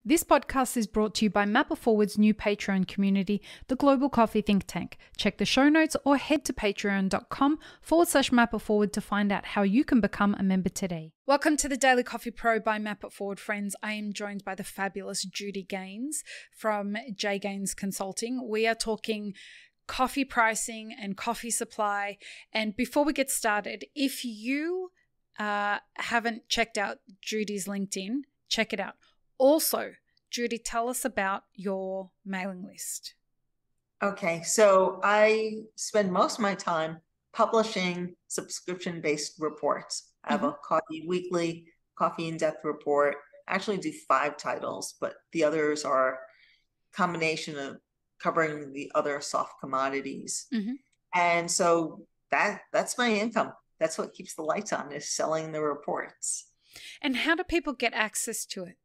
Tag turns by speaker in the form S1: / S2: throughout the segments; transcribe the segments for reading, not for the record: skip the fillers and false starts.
S1: This podcast is brought to you by Mapper Forward's new Patreon community, the Global Coffee Think Tank. Check the show notes or head to patreon.com/MapperForward to find out how you can become a member today. Welcome to the Daily Coffee Pro by Mapper Forward, friends. I am joined by the fabulous Judy Ganes from JGanes Consulting. We are talking coffee pricing and coffee supply. And before we get started, if you haven't checked out Judy's LinkedIn, check it out. Also, Judy, tell us about your mailing list.
S2: Okay, so I spend most of my time publishing subscription-based reports. I have a Coffee Weekly, Coffee In-Depth report. I actually do 5 titles, but the others are a combination of covering the other soft commodities. And so that's my income. That's what keeps the lights on, is selling the reports.
S1: And how do people get access to it?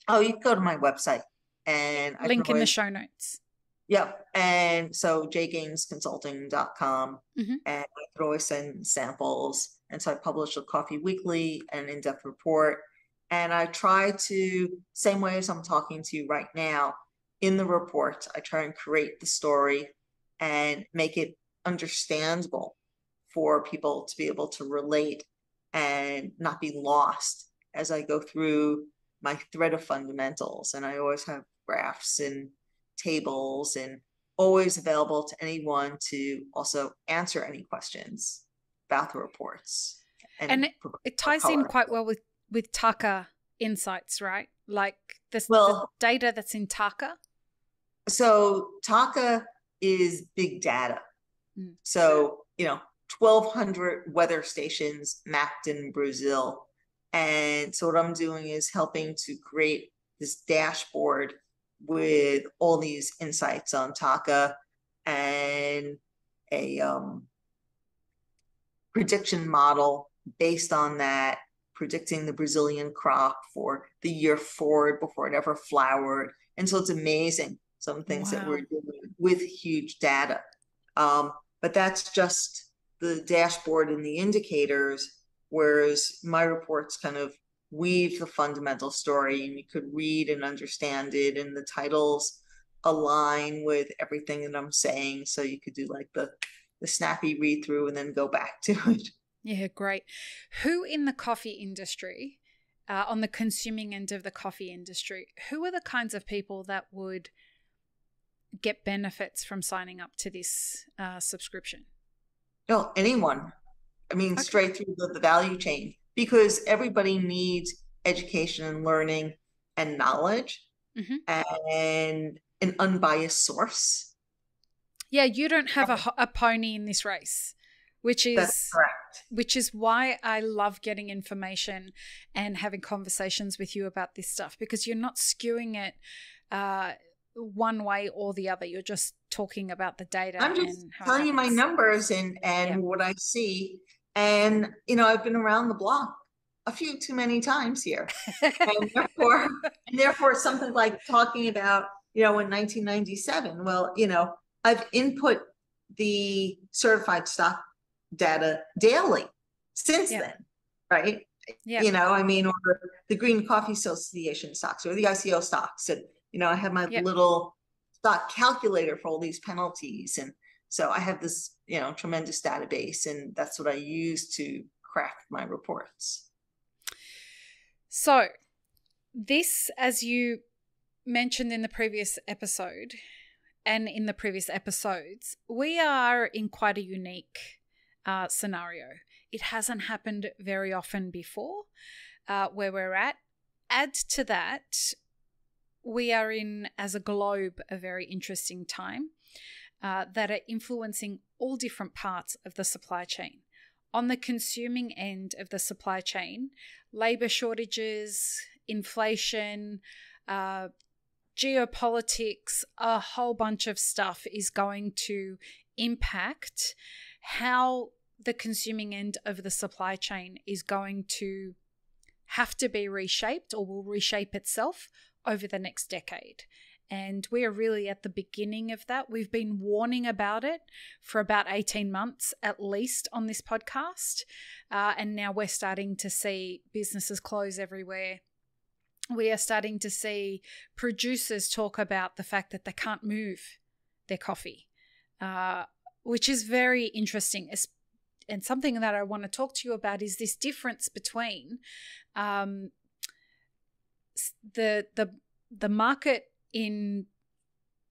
S2: Oh, you can go to my website and
S1: link in the show notes.
S2: Yep. And so JGanesConsulting.com. And I could always send samples. And so I publish a Coffee Weekly and in-depth report. And I try to, same way as I'm talking to you right now, in the report, I try and create the story and make it understandable for people to be able to relate and not be lost as I go through my thread of fundamentals. And I always have graphs and tables and always available to anyone to also answer any questions about the reports. And
S1: it ties in quite well with Taka insights, right? Like the data that's in Taka.
S2: So Taka is big data. So, 1,200 weather stations mapped in Brazil. And so what I'm doing is helping to create this dashboard with all these insights on Taka and a prediction model based on that, predicting the Brazilian crop for the year forward before it ever flowered. And so it's amazing, some things that we're doing with huge data. But that's just the dashboard and the indicators, whereas my reports kind of weave the fundamental story and you could read and understand it, and the titles align with everything that I'm saying. So you could do like the snappy read through and then go back to it.
S1: Yeah, great. Who in the coffee industry, on the consuming end of the coffee industry, who are the kinds of people that would get benefits from signing up to this subscription?
S2: No, anyone. I mean, straight through the value chain, because everybody needs education and learning and knowledge and an unbiased source.
S1: Yeah, you don't have a pony in this race,
S2: That's correct.
S1: Which is why I love getting information and having conversations with you about this stuff, because you're not skewing it one way or the other. You're just talking about the data.
S2: I'm just telling you my numbers and what I see. And, I've been around the block a few too many times here. and therefore something like talking about, in 1997, well, I've input the certified stock data daily since then, right?
S1: Yeah.
S2: Or the Green Coffee Association stocks or the ICO stocks. And, I have my little stock calculator for all these penalties. And so I have this, tremendous database, and that's what I use to craft my reports.
S1: So this, as you mentioned in the previous episode and in the previous episodes, we are in quite a unique scenario. It hasn't happened very often before where we're at. Add to that, we are in, as a globe, a very interesting time that are influencing all different parts of the supply chain. On the consuming end of the supply chain, labor shortages, inflation, geopolitics, a whole bunch of stuff is going to impact how the consuming end of the supply chain is going to have to be reshaped, or will reshape itself over the next decade. And we are really at the beginning of that. We've been warning about it for about 18 months at least on this podcast. And now we're starting to see businesses close everywhere. we are starting to see producers talk about the fact that they can't move their coffee, which is very interesting. And something that I want to talk to you about is this difference between the market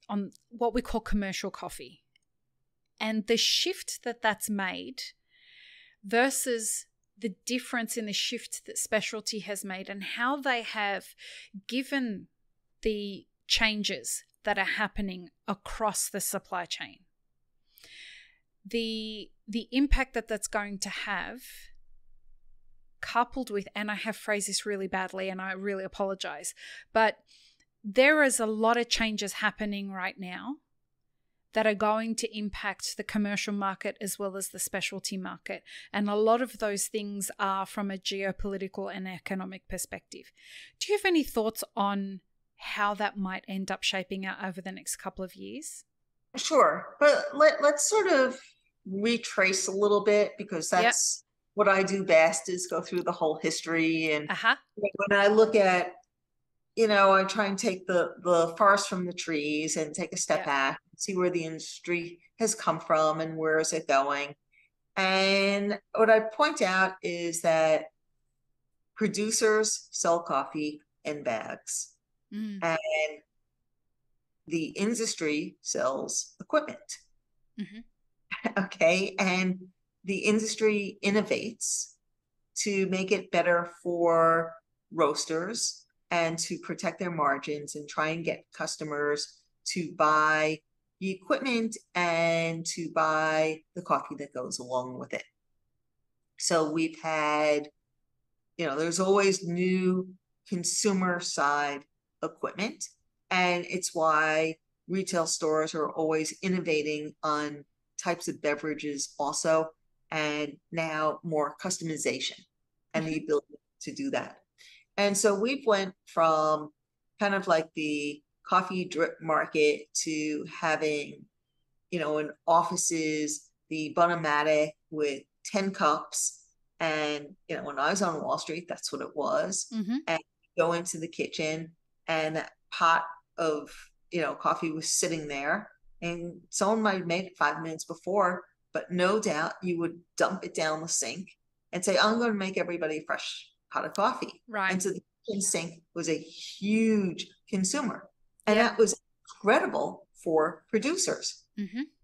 S1: on what we call commercial coffee and the shift that's made versus the difference in the shift that specialty has made and how they have given the changes that are happening across the supply chain. The impact that's going to have, coupled with, and I have phrased this really badly and I really apologize, but there is a lot of changes happening right now that are going to impact the commercial market as well as the specialty market. And a lot of those things are from a geopolitical and economic perspective. Do you have any thoughts on how that might end up shaping out over the next couple of years?
S2: Sure. But let's sort of retrace a little bit, because that's what I do best, is go through the whole history. And when I look at, I try and take the forest from the trees and take a step back, see where the industry has come from and where is it going. And what I point out is that producers sell coffee in bags, and the industry sells equipment. Okay. And the industry innovates to make it better for roasters and to protect their margins and try and get customers to buy the equipment and to buy the coffee that goes along with it. So we've had, there's always new consumer side equipment, and it's why retail stores are always innovating on types of beverages also, and now more customization and the ability to do that. And so we've went from kind of like the coffee drip market to having, in offices, the Bunomatic with 10 cups. And, when I was on Wall Street, that's what it was. And go into the kitchen and that pot of, coffee was sitting there, and someone might have made it 5 minutes before, but no doubt you would dump it down the sink and say, I'm going to make everybody a fresh pot of coffee.
S1: Right.
S2: And so the kitchen sink was a huge consumer. And that was incredible for producers.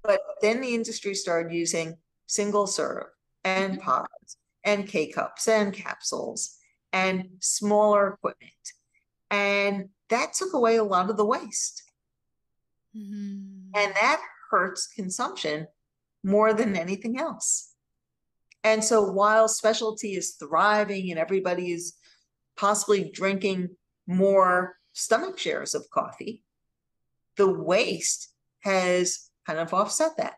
S2: But then the industry started using single serve and pods and K-cups and capsules and smaller equipment. And that took away a lot of the waste. And that hurts consumption more than anything else. And so while specialty is thriving and everybody is possibly drinking more stomach shares of coffee, the waste has kind of offset that.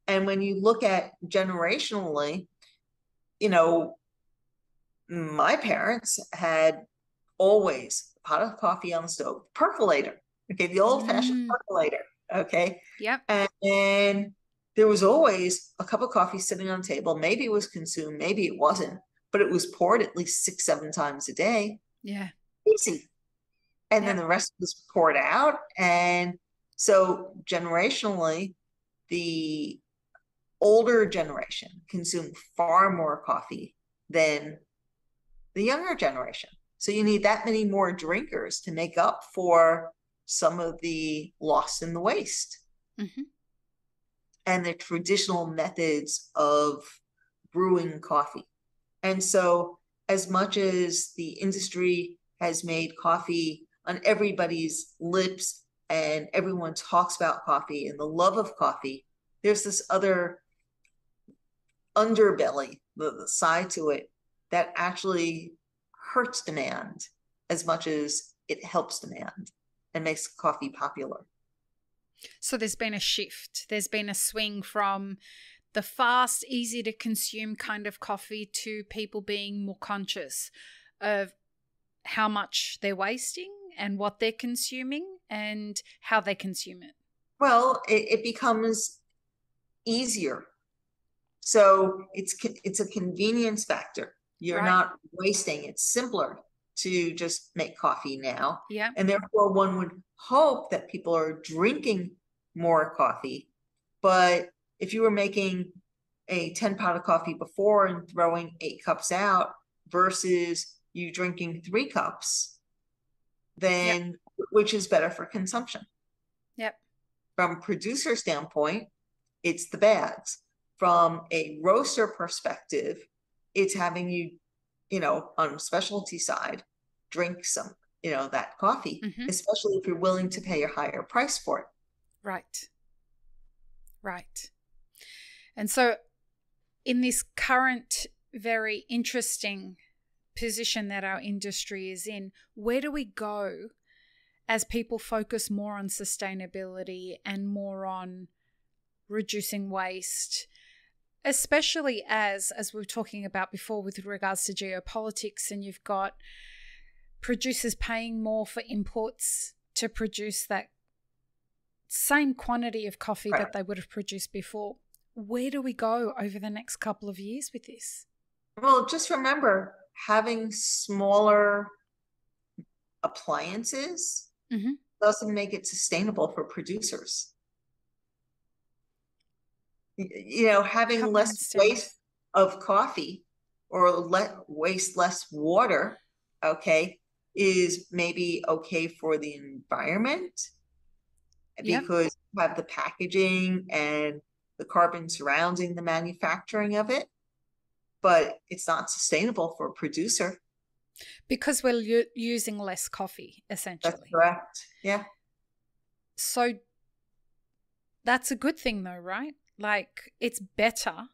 S2: And when you look at generationally, my parents had always a pot of coffee on the stove, percolator. Okay, the old-fashioned percolator. Okay.
S1: Yep.
S2: And there was always a cup of coffee sitting on the table. Maybe it was consumed, maybe it wasn't, but it was poured at least 6-7 times a day.
S1: Yeah.
S2: Easy. And then the rest was poured out. And so generationally, the older generation consumed far more coffee than the younger generation. So you need that many more drinkers to make up for some of the loss in the waste. And the traditional methods of brewing coffee. And so as much as the industry has made coffee on everybody's lips and everyone talks about coffee and the love of coffee, there's this other underbelly, the side to it, that actually hurts demand as much as it helps demand and makes coffee popular.
S1: So there's been a shift. There's been a swing from the fast, easy to consume kind of coffee to people being more conscious of how much they're wasting and what they're consuming and how they consume it.
S2: Well, it becomes easier. So it's a convenience factor. You're not wasting. It's simpler to just make coffee now.
S1: Yeah.
S2: And therefore one would hope that people are drinking more coffee. But if you were making a 10 pot of coffee before and throwing 8 cups out versus you drinking 3 cups, then which is better for consumption?
S1: Yep.
S2: From a producer standpoint, it's the bags. From a roaster perspective, it's having you, on the specialty side, drink some, that coffee, especially if you're willing to pay a higher price for it.
S1: Right. Right. And so in this current very interesting position that our industry is in, where do we go as people focus more on sustainability and more on reducing waste, especially as we were talking about before with regards to geopolitics, and you've got producers paying more for imports to produce that same quantity of coffee that they would have produced before. Where do we go over the next couple of years with this?
S2: Well, just remember, having smaller appliances doesn't make it sustainable for producers. Having less waste of coffee or waste less water, is maybe okay for the environment because you have the packaging and the carbon surrounding the manufacturing of it, but it's not sustainable for a producer.
S1: Because we're using less coffee, essentially.
S2: That's correct. Yeah.
S1: So that's a good thing though, right? Like, it's better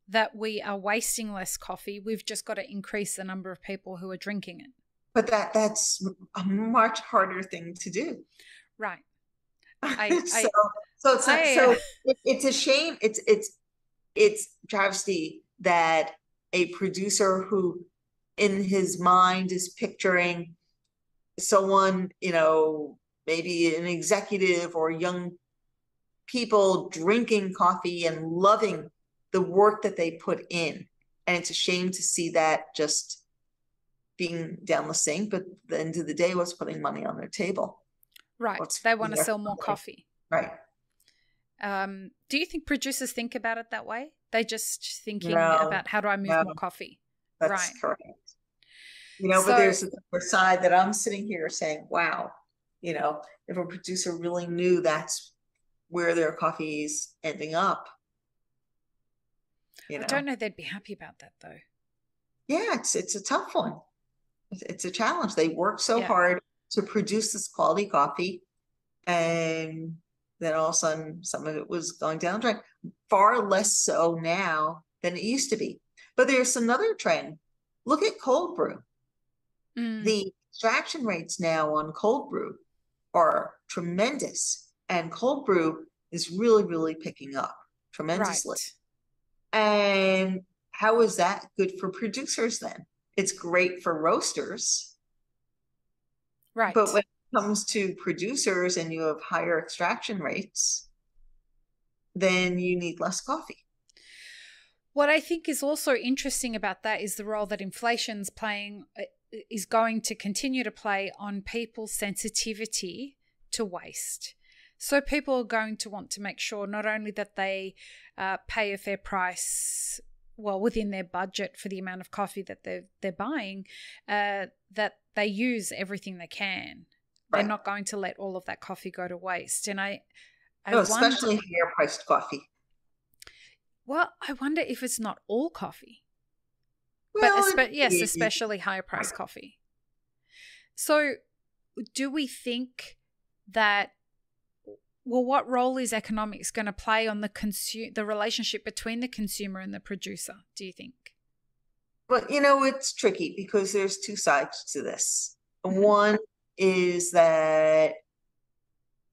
S1: that we are wasting less coffee. We've just got to increase the number of people who are drinking it.
S2: But that's a much harder thing to do.
S1: Right.
S2: It's a shame. It's travesty that a producer who in his mind is picturing someone, maybe an executive or young people drinking coffee and loving the work that they put in. And it's a shame to see that just being down the sink, but at the end of the day, what's putting money on their table?
S1: Right. They want to sell more coffee.
S2: Right. Do
S1: you think producers think about it that way? They just thinking about how do I move more coffee?
S2: That's correct. But there's the other side that I'm sitting here saying, wow, if a producer really knew that's where their coffee is ending up.
S1: I don't know they'd be happy about that though.
S2: Yeah, it's a tough one. It's a challenge. They work so hard to produce this quality coffee, and then all of a sudden some of it was going down the drain. Far less so now than it used to be. But there's another trend. Look at cold brew. The extraction rates now on cold brew are tremendous, and cold brew is really, really picking up tremendously. Right. And how is that good for producers then? It's great for roasters.
S1: Right.
S2: But when it comes to producers and you have higher extraction rates, then you need less coffee.
S1: What I think is also interesting about that is the role that inflation's playing, is going to continue to play on people's sensitivity to waste. So people are going to want to make sure not only that they pay a fair price, within their budget for the amount of coffee that they're buying, that they use everything they can. Right. They're not going to let all of that coffee go to waste. And
S2: especially higher priced coffee.
S1: Well, I wonder if it's not all coffee. But especially higher priced coffee. So do we think that, what role is economics going to play on the relationship between the consumer and the producer, do you think?
S2: Well, it's tricky because there's two sides to this. One is that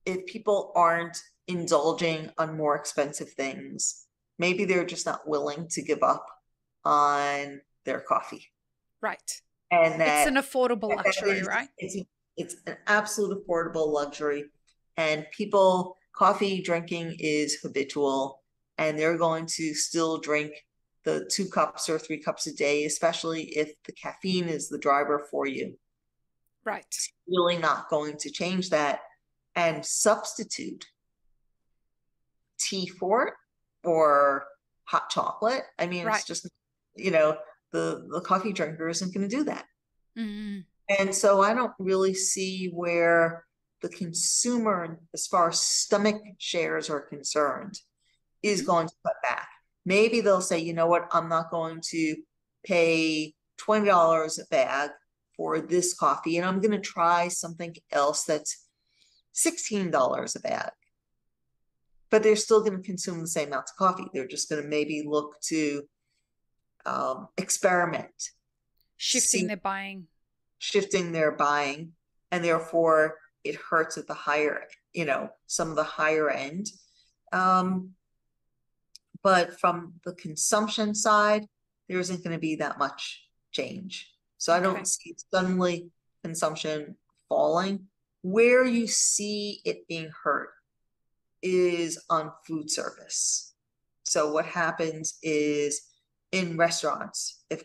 S2: if people aren't indulging on more expensive things, maybe they're just not willing to give up on their coffee.
S1: Right.
S2: And
S1: it's an affordable luxury, right?
S2: It's an absolute affordable luxury. And coffee drinking is habitual, and they're going to still drink the 2 cups or 3 cups a day, especially if the caffeine is the driver for you.
S1: Right.
S2: It's really not going to change that. And substitute tea for it or hot chocolate. I mean,
S1: Right.
S2: it's just, you know, the coffee drinker isn't going to do that.
S1: Mm-hmm.
S2: And so I don't really see where the consumer, as far as stomach shares are concerned, is going to cut back. Maybe they'll say, you know what, I'm not going to pay $20 a bag for this coffee, and I'm going to try something else that's $16 a bag. But they're still going to consume the same amount of coffee. They're just going to maybe look to experiment.
S1: Shifting their buying.
S2: And therefore it hurts at the higher, you know, some of the higher end. But from the consumption side, there isn't going to be that much change. So I don't see suddenly consumption falling. Where you see it being hurt is on food service. So what happens is in restaurants, if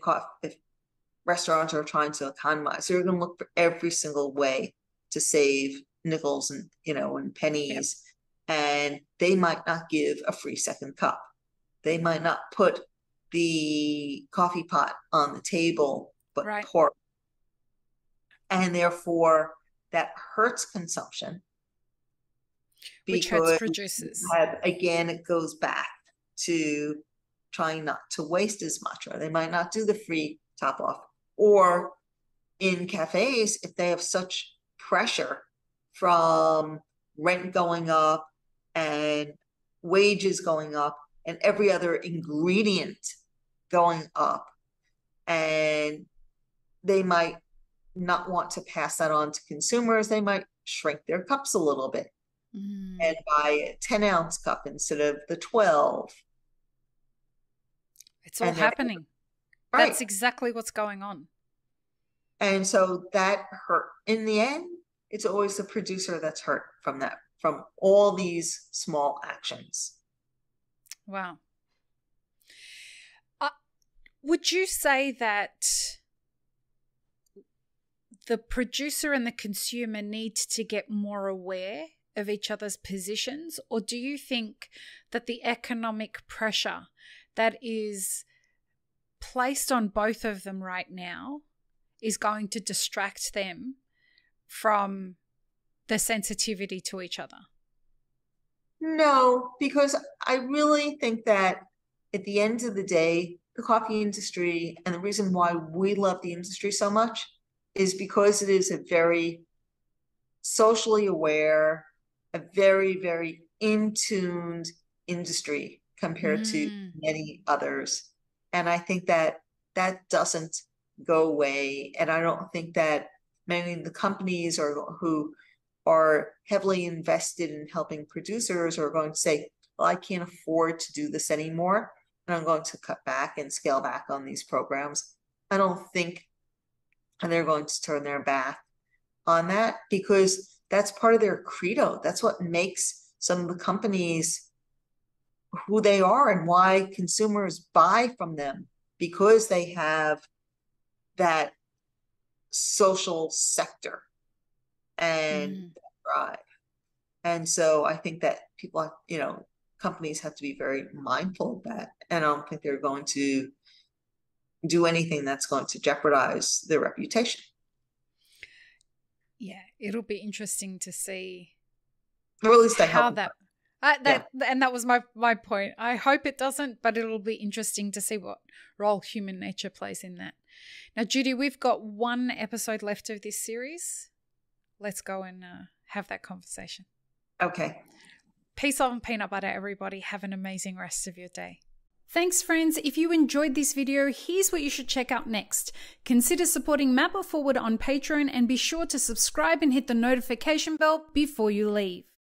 S2: restaurants are trying to economize, they're going to look for every single way to save nickels and, you know, and pennies. Yep. And they might not give a free second cup. They might not put the coffee pot on the table, but pour it. And therefore that hurts consumption.
S1: Which hurts producers.
S2: Again, it goes back to trying not to waste as much, or they might not do the free top off. Or in cafes, if they have such pressure from rent going up and wages going up and every other ingredient going up, and they might not want to pass that on to consumers, they might shrink their cups a little bit and buy a 10-ounce cup instead of the 12.
S1: It's all happening. Right. That's exactly what's going on.
S2: And so that hurt. In the end, it's always the producer that's hurt from that, from all these small actions.
S1: Wow. Would you say that the producer and the consumer need to get more aware of each other's positions? Or do you think that the economic pressure that is placed on both of them right now is going to distract them from the sensitivity to each other?
S2: No, because I really think that at the end of the day, the coffee industry, and the reason why we love the industry so much, is because it is a very socially aware, a very, very in-tuned industry compared to many others. And I think that that doesn't go away. And I don't think that many of the companies who are heavily invested in helping producers are going to say, well, I can't afford to do this anymore, and I'm going to cut back and scale back on these programs. I don't think they're going to turn their back on that, because that's part of their credo. That's what makes some of the companies who they are and why consumers buy from them, because they have that social sector and drive. And so I think that people, you know, companies have to be very mindful of that. And I don't think they're going to do anything that's going to jeopardize their reputation.
S1: Yeah, it'll be interesting to see
S2: or at least
S1: how that and that was my point. I hope it doesn't, but it'll be interesting to see what role human nature plays in that. Now, Judy, we've got one episode left of this series. Let's go and have that conversation.
S2: Okay.
S1: Peace, love, and peanut butter, everybody. Have an amazing rest of your day. Thanks, friends. If you enjoyed this video, here's what you should check out next. Consider supporting Map It Forward on Patreon, and be sure to subscribe and hit the notification bell before you leave.